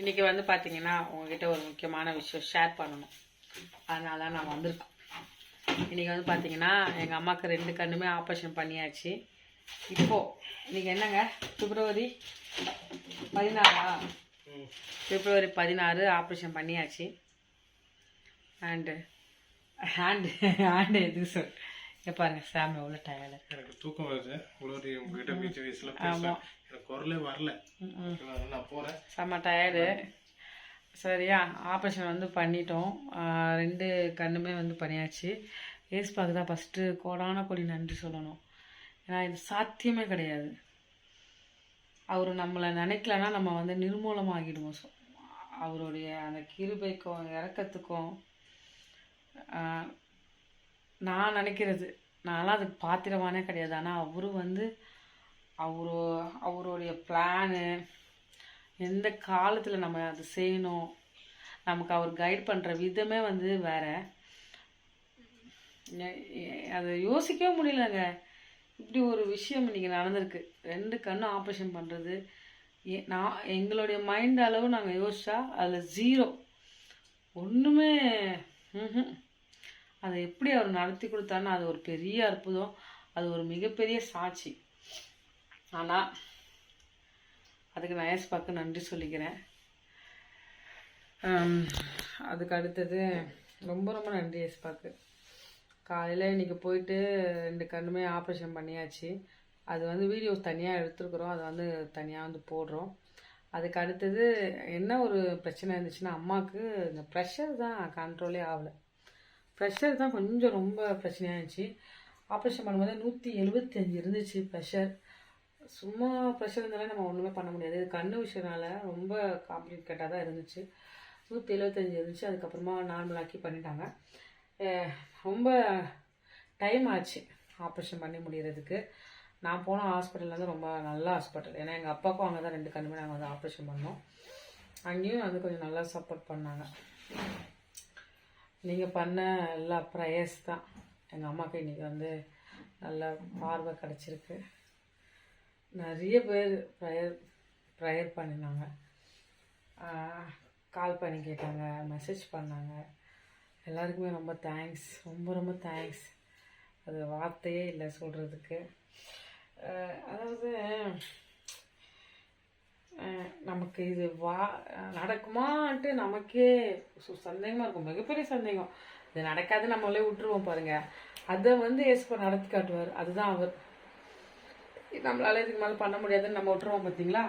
இன்றைக்கி வந்து பார்த்தீங்கன்னா உங்ககிட்ட ஒரு முக்கியமான விஷயம் ஷேர் பண்ணணும். அதனால தான் நான் வந்திருக்கேன். இன்றைக்கி வந்து பார்த்தீங்கன்னா எங்கள் அம்மாவுக்கு 2 கண்ணுமே ஆப்ரேஷன் பண்ணியாச்சு. இப்போது இன்றைக்கி என்னங்க பிப்ரவரி 16 ஆப்ரேஷன் பண்ணியாச்சு. ஹேண்டு எதுக்கு சொல் பாருங்க சாமி எவ்வளோ டயர்டு. எனக்கு தூக்கம் வருது. உங்ககிட்ட பேச்சு வயசுல எனக்கு குரலே வரல. நான் போகிறேன். செம்ம டயர்டு. சரியா, ஆப்ரேஷன் வந்து பண்ணிட்டோம். 2 கண்ணுமே வந்து பண்ணியாச்சு. ஏஸ்பாக்கு தான் ஃபஸ்ட்டு கோடான கோடி நன்றி சொல்லணும். ஏன்னா இது சாத்தியமே கிடையாது. அவர் நம்மளை நினைக்கலன்னா நம்ம வந்து நிர்மூலமாகிடுவோம். அவருடைய அந்த கிருபைக்கும் இறக்கத்துக்கும் நான் நினைக்கிறது, நான்லாம் அதுக்கு பாத்திரமானே கிடையாது. ஆனால் அவரும் வந்து அவருடைய பிளானு எந்த காலத்தில் நம்ம அது செய்யணும், நமக்கு அவர் கைட் பண்ணுற விதமே வந்து வேறு. அதை யோசிக்கவே முடியலங்க. இப்படி ஒரு விஷயம் இன்றைக்கி நடந்திருக்கு. 2 கண்ணும் ஆப்ரேஷன் பண்ணுறது எங்களுடைய மைண்ட் அளவு நாங்கள் யோசிச்சா அதில் 0 ஒன்றுமே. அதை எப்படி அவர் நடத்தி கொடுத்தாருன்னு அது ஒரு பெரிய அற்புதம். அது ஒரு மிகப்பெரிய சாட்சி. ஆனால் அதுக்கு நான் ஏஸ்பாக்கு நன்றி சொல்லிக்கிறேன். அதுக்கு அடுத்தது ரொம்ப ரொம்ப நன்றி ஏஸ்பாக்கு. காலையில் இன்றைக்கி போயிட்டு 2 கண்ணுமே ஆப்ரேஷன் பண்ணியாச்சு. அது வந்து வீடியோஸ் தனியாக எடுத்துருக்குறோம். அதை வந்து தனியாக வந்து போடுறோம். அதுக்கு அடுத்தது என்ன ஒரு பிரச்சனை இருந்துச்சுன்னா, அம்மாவுக்கு இந்த ப்ரெஷர் தான் கண்ட்ரோலே ஆகலை. ப்ரெஷர் தான் கொஞ்சம் ரொம்ப பிரச்சனையாக இருந்துச்சு. ஆப்ரேஷன் பண்ணும்போது 175 இருந்துச்சு ப்ரெஷர். சும்மா ப்ரெஷர் இருந்தாலே நம்ம ஒன்றுமே பண்ண முடியாது. இது கண்ணு விஷயனால ரொம்ப காம்ப்ளிகேட்டாக தான் இருந்துச்சு. 175 இருந்துச்சு. அதுக்கப்புறமா நார்மலாக்கி பண்ணிட்டாங்க. ரொம்ப டைம் ஆச்சு ஆப்ரேஷன் பண்ணி முடிகிறதுக்கு. நான் போன ஹாஸ்பிட்டல் வந்து ரொம்ப நல்ல ஹாஸ்பிட்டல். ஏன்னா எங்கள் அப்பாவுக்கும் அங்கே தான் 2 கண்ணுமே நாங்கள் வந்து ஆப்ரேஷன் பண்ணோம். அங்கேயும் வந்து கொஞ்சம் நல்லா சப்போர்ட் பண்ணாங்க. நீங்கள் பண்ண எல்லா ப்ரேயர்ஸ் தான் எங்கள் அம்மாவுக்கு இன்றைக்கி வந்து நல்ல பார்வை கிடச்சிருக்கு. நிறைய பேர் ப்ரேயர் பண்ணினாங்க, கால் பண்ணி கேட்டாங்க, மெசேஜ் பண்ணாங்க. எல்லாருக்குமே ரொம்ப தேங்க்ஸ், ரொம்ப ரொம்ப தேங்க்ஸ். அது வார்த்தையே இல்லை சொல்கிறதுக்கு. அதாவது நமக்கு இது நடக்குமான்ட்டு நமக்கே சந்தேகமாக இருக்கும், மிகப்பெரிய சந்தேகம். இது நடக்காது, நம்மளே விட்டுருவோம் பாருங்கள். அதை வந்து ஏசப்பா நடத்தி காட்டுவார். அதுதான் அவர். நம்மளால இதுக்கு மேலே பண்ண முடியாதுன்னு நம்ம விட்டுருவோம் பார்த்தீங்களா,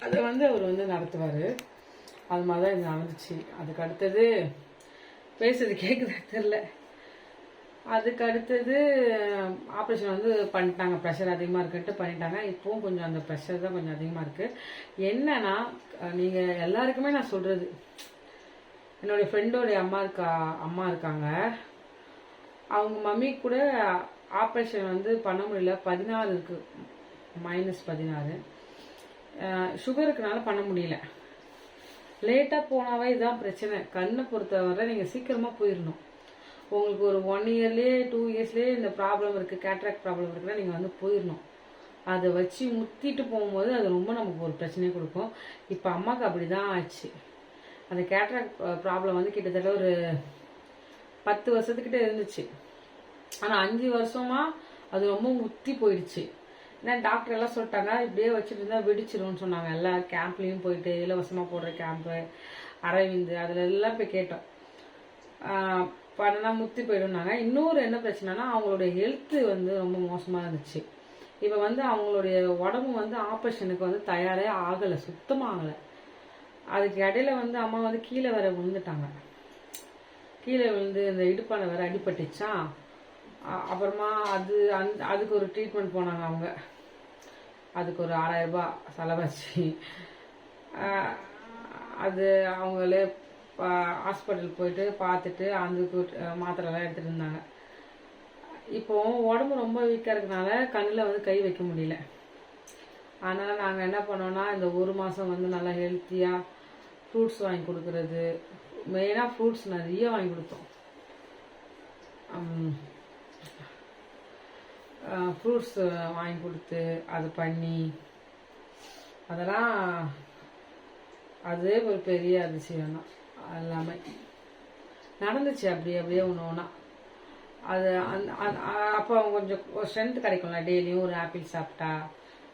அதை வந்து அவர் வந்து நடத்துவார். அது மாதிரி தான் இது நடந்துச்சு. அதுக்கு அடுத்தது பேசுறது கேட்குதா தெரில. அதுக்கு அடுத்தது ஆப்ரேஷன் வந்து பண்ணிட்டாங்க. ப்ரெஷர் அதிகமாக இருக்குன்ட்டு பண்ணிட்டாங்க. இப்போவும் கொஞ்சம் அந்த ப்ரெஷர் தான் கொஞ்சம் அதிகமாக இருக்குது. என்னன்னா, நீங்கள் எல்லாருக்குமே நான் சொல்கிறது, என்னுடைய ஃப்ரெண்டோடைய அம்மா இருக்காங்க. அவங்க மம்மி கூட ஆப்ரேஷன் வந்து பண்ண முடியல. 14 இருக்குது, -16. சுகர் இருக்கனால பண்ண முடியல. லேட்டாக போனாவே இதுதான் பிரச்சனை. கண்ணை பொறுத்தவரை நீங்கள் சீக்கிரமாக போயிடணும். உங்களுக்கு ஒரு 1 இயர்லேயே 2 இயர்ஸ்லேயே இந்த ப்ராப்ளம் இருக்குது, கேட்ராக்ட் ப்ராப்ளம் இருக்குன்னா நீங்கள் வந்து போயிடணும். அதை வச்சு முத்திட்டு போகும்போது அது ரொம்ப நமக்கு ஒரு பிரச்சனையை கொடுக்கும். இப்போ அம்மாவுக்கு அப்படி தான் ஆச்சு. அந்த கேட்ராக்ட் ப்ராப்ளம் வந்து கிட்டத்தட்ட ஒரு 10 வருஷத்துக்கிட்ட இருந்துச்சு. ஆனால் 5 வருஷமாக அது ரொம்ப முத்தி போயிடுச்சு. ஏன்னா டாக்டர் எல்லாம் சொல்லிட்டாங்க, இப்படியே வச்சுட்டு இருந்தால் வெடிச்சிரும்னு சொன்னாங்க. எல்லா கேம்ப்லேயும் போயிட்டு இலவசமாக போடுற கேம்ப்பு, அரவிந்த், அதில் எல்லாம் போய் கேட்டோம். பண்ணனா முத்தி போயிடும்னாங்க. இன்னொரு என்ன பிரச்சனைனா, அவங்களுடைய ஹெல்த்து வந்து ரொம்ப மோசமாக இருந்துச்சு. இப்போ வந்து அவங்களுடைய உடம்பு வந்து ஆப்ரேஷனுக்கு வந்து தயாரே ஆகலை, சுத்தமாக ஆகலை. அதுக்கு இடையில வந்து அம்மா வந்து கீழே வேற விழுந்துட்டாங்க. கீழே விழுந்து இந்த இடுப்பான வேற அடிபட்டுச்சா. அப்புறமா அதுக்கு ஒரு ட்ரீட்மெண்ட் போனாங்க அவங்க. அதுக்கு ஒரு 6000 ரூபாய் செலவாச்சு. அது அவங்களே ஹாஸ்பிட்டல் போயிட்டு பார்த்துட்டு அதுக்கு மாத்திரைலாம் எடுத்துகிட்டு இருந்தாங்க. இப்போ உடம்பு ரொம்ப வீக்காக இருக்கனால கண்ணில் வந்து கை வைக்க முடியல. அதனால் நாங்கள் என்ன பண்ணோன்னா, இந்த 1 மாதம் வந்து நல்லா ஹெல்த்தியாக ஃப்ரூட்ஸ் வாங்கி கொடுக்குறது, மெயினாக ஃப்ரூட்ஸ் நிறைய வாங்கி கொடுத்தோம். ஃப்ரூட்ஸ் வாங்கி கொடுத்து அது பண்ணி அதெல்லாம் அதே ஒரு பெரிய அதிசயம் தான். எல்லாமே நடந்துச்சு அப்படியே அப்படியே ஒன்று ஒன்றா. அது அப்போ அவங்க கொஞ்சம் ஸ்ட்ரென்த் கிடைக்கும்ல, டெய்லியும் ஒரு ஆப்பிள் சாப்பிட்டா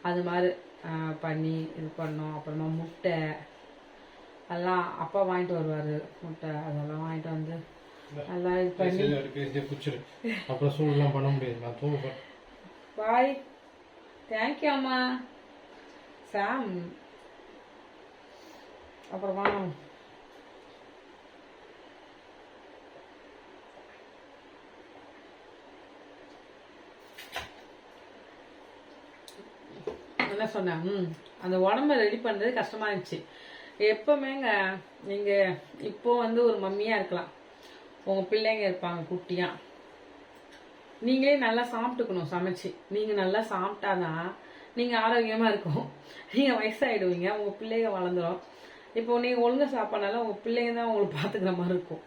அது மாதிரி பண்ணி இது பண்ணோம். அப்புறமா முட்டை எல்லாம் அப்பா வாங்கிட்டு வருவார், முட்டை அதெல்லாம் வாங்கிட்டு வந்து எல்லாம் இது பண்ணி. அப்புறம் சூழ்நிலாம் பண்ண முடியாது, நான் தூங்க. பாய். தேங்க்யூ அம்மா. சாம். அப்புறமா என்ன சொன்னேன், அந்த உடம்ப ரெடி பண்ணுறது கஷ்டமா இருந்துச்சு. எப்பவுமேங்க நீங்கள் இப்போ வந்து ஒரு மம்மியாக இருக்கலாம், உங்கள் பிள்ளைங்க இருப்பாங்க குட்டியா, நீங்களே நல்லா சாப்பிட்டுக்கணும். சமைச்சு நீங்கள் நல்லா சாப்பிட்டாதான் நீங்கள் ஆரோக்கியமாக இருக்கும். நீங்கள் வயசாகிடுவீங்க, உங்கள் பிள்ளைங்க வளர்ந்துடும். இப்போ நீங்கள் ஒழுங்காக சாப்பிட்றனால உங்கள் பிள்ளைங்க தான் உங்களுக்கு பார்த்துக்கிற மாதிரி இருக்கும்.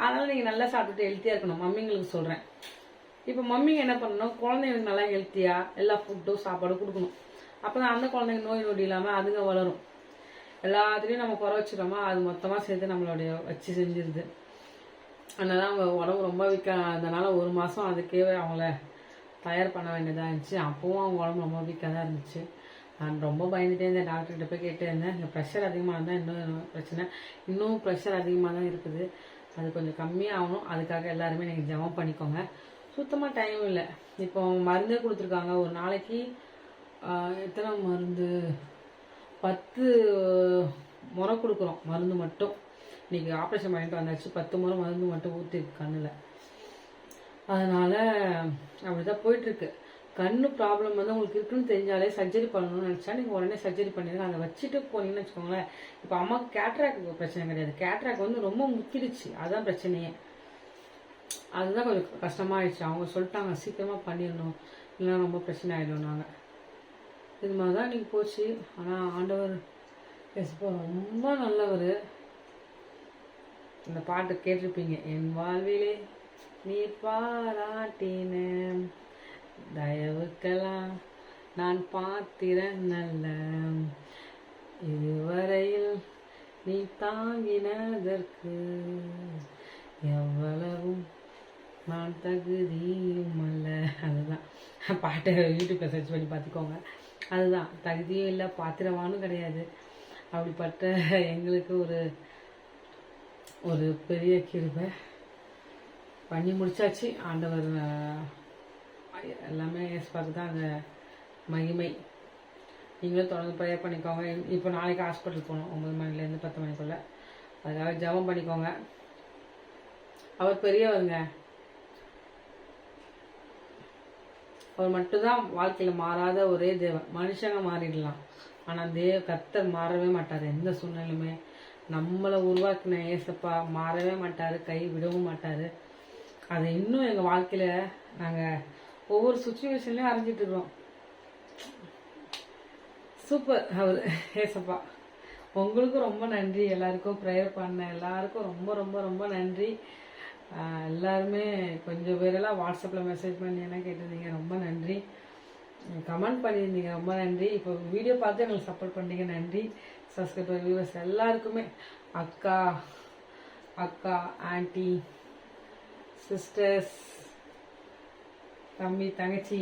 அதனால் நீங்கள் நல்லா சாப்பிட்டுட்டு ஹெல்த்தியாக இருக்கணும். மம்மிங்களுக்கு சொல்கிறேன். இப்போ மம்மிங்க என்ன பண்ணணும், குழந்தைங்களுக்கு நல்லா ஹெல்த்தியாக எல்லா ஃபுட்டும் சாப்பாடும் கொடுக்கணும். அப்போ தான் அந்த குழந்தைங்க நோய் நொடி இல்லாமல் அதுங்க வளரும். எல்லாத்துலேயும் நம்ம குறை வச்சுக்கிறோமா, அது மொத்தமாக சேர்த்து நம்மளுடைய வச்சு செஞ்சிருது. அதனால அவங்க உடம்பு ரொம்ப அதனால ஒரு மாதம் அதுக்கே அவங்கள தயார் பண்ண வேண்டியதாக இருந்துச்சு. அப்போவும் அவங்க உடம்பு ரொம்ப வீக்காக தான் இருந்துச்சு. நான் ரொம்ப பயந்துட்டே இருந்தேன். டாக்டர்கிட்ட போய் கேட்டே இருந்தேன். இந்த ப்ரெஷர் அதிகமாக இருந்தால் இன்னும் பிரச்சனை, இன்னும் ப்ரெஷர் அதிகமாக தான் இருக்குது, அது கொஞ்சம் கம்மியாகணும். அதுக்காக எல்லாருமே நீங்கள் ஜெபம் பண்ணிக்கோங்க. சுத்தமாக டைம் இல்லை. இப்போ மருந்தே கொடுத்துருக்காங்க. ஒரு நாளைக்கு எத்தனை மருந்து, 10 முறை கொடுக்குறோம் மருந்து மட்டும். இன்றைக்கி ஆப்ரேஷன் பண்ணிட்டு வந்தாச்சு, 10 முறை மருந்து மட்டும் ஊற்றிருக்கு கண்ணில். அதனால் அப்படி தான் போயிட்டுருக்கு. கண்ணு ப்ராப்ளம் வந்து உங்களுக்கு இருக்குன்னு தெரிஞ்சாலே சர்ஜரி பண்ணணும்னு நினச்சா நீங்கள் உடனே சர்ஜரி பண்ணிடுங்க. அங்கே வச்சுட்டு போனீங்கன்னு வச்சுக்கோங்களேன். இப்போ அம்மாவுக்கு கேட்ராக் பிரச்சனை கிடையாது, கேட்ராக் வந்து ரொம்ப முத்திடுச்சு, அதுதான் பிரச்சனையே. அதுதான் கொஞ்சம் கஷ்டமாயிடுச்சு. அவங்க சொல்லிட்டாங்க சீக்கிரமாக பண்ணிடணும், இல்லைன்னா ரொம்ப பிரச்சனை ஆகிடும். நாங்கள் இது மாதிரி தான் இன்றைக்கி போச்சு. ஆனால் ஆண்டவர் எஸ்பா ரொம்ப நல்லவர். இந்த பாட்டு கேட்டிருப்பீங்க, என் வாழ்விலே நீ பாராட்டின தயவுக்கெல்லாம் நான் பாத்திரன் நல்ல, இதுவரையில் நீ தாங்கினதற்கு எவ்வளவும் நான் தகுதியும் அல்ல. அதுதான் பாட்டை யூடியூப்பில் சர்ச் பண்ணி பார்த்துக்கோங்க. அதுதான், தகுதியும் இல்லை, பாத்திரமானும் கிடையாது. அப்படிப்பட்ட எங்களுக்கு ஒரு பெரிய கிருபை பண்ணி முடிச்சாச்சு. ஆண்டவர் எல்லாமே ஏஸ்பாக்கு தான் அந்த மகிமை. நீங்களும் தொடர்ந்து ப்ரேயர் பண்ணிக்கோங்க. இப்போ நாளைக்கு ஹாஸ்பிட்டல் போகணும் 9 மணிலேருந்து 10 மணிக்குள்ளே. அதுக்காக ஜெபம் பண்ணிக்கோங்க. அவர் பெரியவருங்க, அவர் மட்டும்தான் வாழ்க்கையில் மாறாத ஒரே தேவன். மனுஷங்க மாறிடலாம், ஆனால் கர்த்தர் மாறவே மாட்டார் எந்த சூழ்நிலையுமே. நம்மளை உருவாக்கின ஏசப்பா மாறவே மாட்டார், கை விடவும் மாட்டார். அதை இன்னும் எங்கள் வாழ்க்கையில் நாங்கள் ஒவ்வொரு சுச்சுவேஷன்லையும் அறிஞ்சிட்டு இருக்கிறோம். சூப்பர் அவர் ஏசப்பா. உங்களுக்கும் ரொம்ப நன்றி. எல்லாருக்கும் ப்ரேயர் பண்ண எல்லாருக்கும் ரொம்ப ரொம்ப ரொம்ப நன்றி. எல்லாருமே கொஞ்சம் பேரெல்லாம் வாட்ஸ்அப்பில் மெசேஜ் பண்ணி என்ன கேட்டிருந்தீங்க, ரொம்ப நன்றி. கமெண்ட் பண்ணியிருந்தீங்க, ரொம்ப நன்றி. இப்போ வீடியோ பார்த்து எங்களுக்கு சப்போர்ட் பண்ணீங்க, நன்றி. சப்ஸ்கிரைபர் வியூவர்ஸ் எல்லாருக்குமே, அக்கா ஆண்டி சிஸ்டர்ஸ், தம்பி தங்கச்சி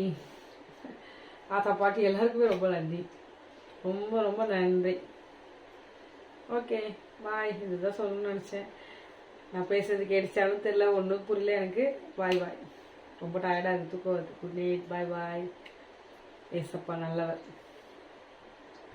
தாத்தா பாட்டி எல்லாருக்குமே ரொம்ப நன்றி, ரொம்ப ரொம்ப நன்றி. Okay bye. இதுதான் சொல்லணும்னு நினச்சேன். நான் பேசுறது கேட்டுச்சாலும் தெரியல, ஒன்றும் புரியல எனக்கு. பாய் பாய். ரொம்ப டயர்டாக இருக்குது, தூக்கம் வருது. குட் நைட், பாய் பாய். ஏசப்பா நல்லவர்.